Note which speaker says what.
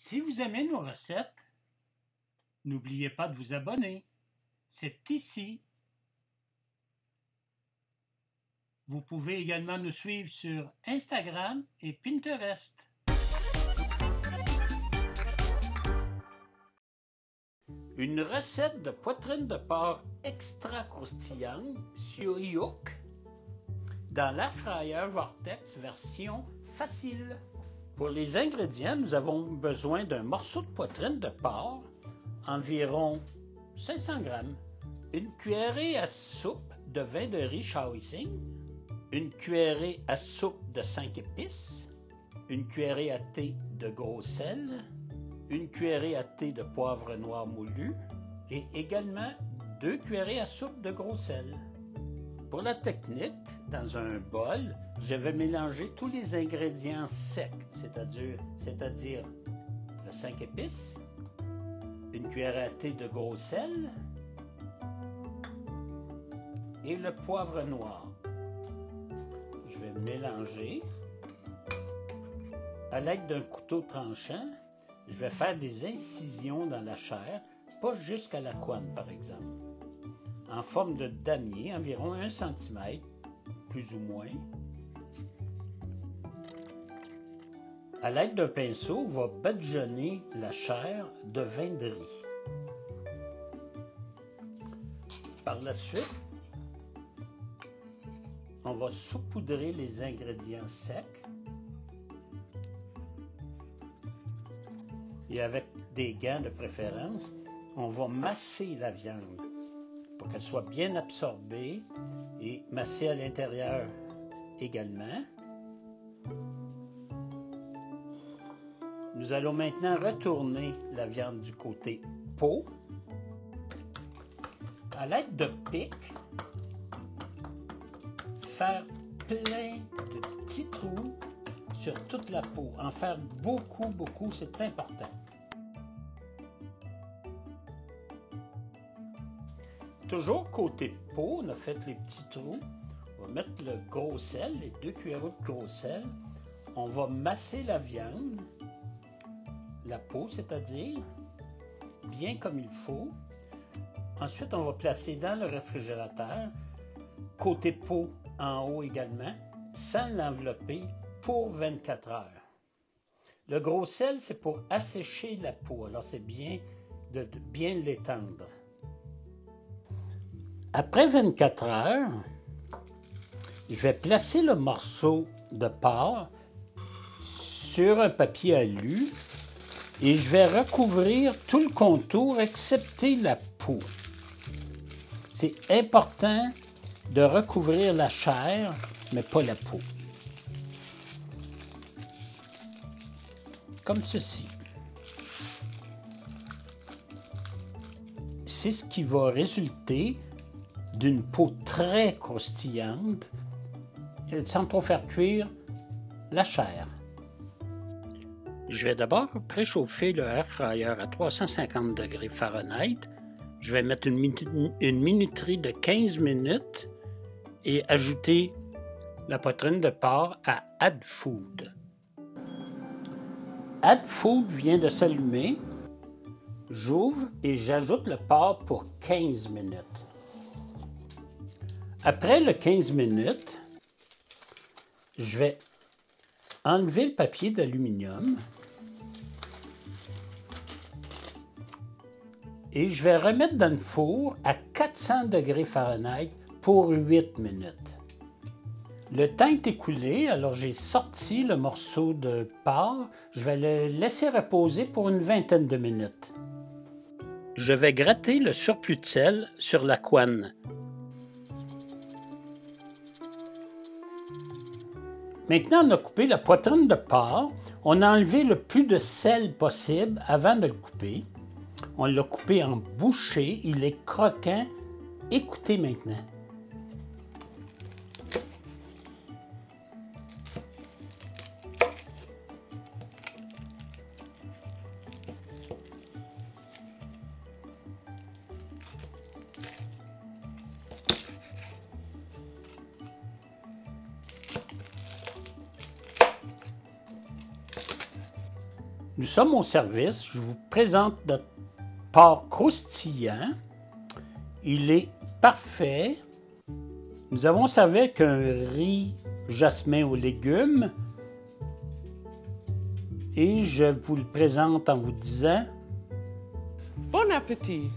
Speaker 1: Si vous aimez nos recettes, n'oubliez pas de vous abonner. C'est ici. Vous pouvez également nous suivre sur Instagram et Pinterest. Une recette de poitrine de porc extra croustillante sur Youk dans l'air fryer Vortex version facile. Pour les ingrédients, nous avons besoin d'un morceau de poitrine de porc, environ 500 g, une cuillerée à soupe de vin de riz Shaoxing, une cuillerée à soupe de 5 épices, une cuillerée à thé de gros sel, une cuillerée à thé de poivre noir moulu et également 2 cuillerées à soupe de gros sel. Pour la technique, dans un bol, je vais mélanger tous les ingrédients secs, c'est-à-dire le 5 épices, une cuillerée à thé de gros sel et le poivre noir. Je vais mélanger. À l'aide d'un couteau tranchant, je vais faire des incisions dans la chair, pas jusqu'à la couenne par exemple, en forme de damier, environ 1 cm, plus ou moins. À l'aide d'un pinceau, on va badigeonner la chair de vin de riz. Par la suite, on va saupoudrer les ingrédients secs et avec des gants de préférence, on va masser la viande pour qu'elle soit bien absorbée et masser à l'intérieur également. Nous allons maintenant retourner la viande du côté peau. À l'aide de pic, faire plein de petits trous sur toute la peau. En faire beaucoup, c'est important. Toujours côté peau, on a fait les petits trous. On va mettre le gros sel, les 2 cuillerées de gros sel. On va masser la viande, la peau c'est-à-dire, bien comme il faut. Ensuite, on va placer dans le réfrigérateur, côté peau en haut également, sans l'envelopper pour 24 heures. Le gros sel, c'est pour assécher la peau, alors c'est bien de bien l'étendre. Après 24 heures, je vais placer le morceau de porc sur un papier alu et je vais recouvrir tout le contour excepté la peau. C'est important de recouvrir la chair, mais pas la peau. Comme ceci. C'est ce qui va résulter d'une peau très croustillante sans trop faire cuire la chair. Je vais d'abord préchauffer le air fryer à 350 degrés Fahrenheit. Je vais mettre une minuterie de 15 minutes et ajouter la poitrine de porc à Add Food. Add Food vient de s'allumer. J'ouvre et j'ajoute le porc pour 15 minutes. Après le 15 minutes, je vais enlever le papier d'aluminium et je vais remettre dans le four à 400 degrés Fahrenheit pour 8 minutes. Le temps est écoulé, alors j'ai sorti le morceau de porc. Je vais le laisser reposer pour une vingtaine de minutes. Je vais gratter le surplus de sel sur la couenne. Maintenant, on a coupé la poitrine de porc. On a enlevé le plus de sel possible avant de le couper. On l'a coupé en bouchées. Il est croquant. Écoutez maintenant. Nous sommes au service. Je vous présente notre porc croustillant. Il est parfait. Nous avons servi avec un riz jasmin aux légumes. Et je vous le présente en vous disant...
Speaker 2: Bon appétit!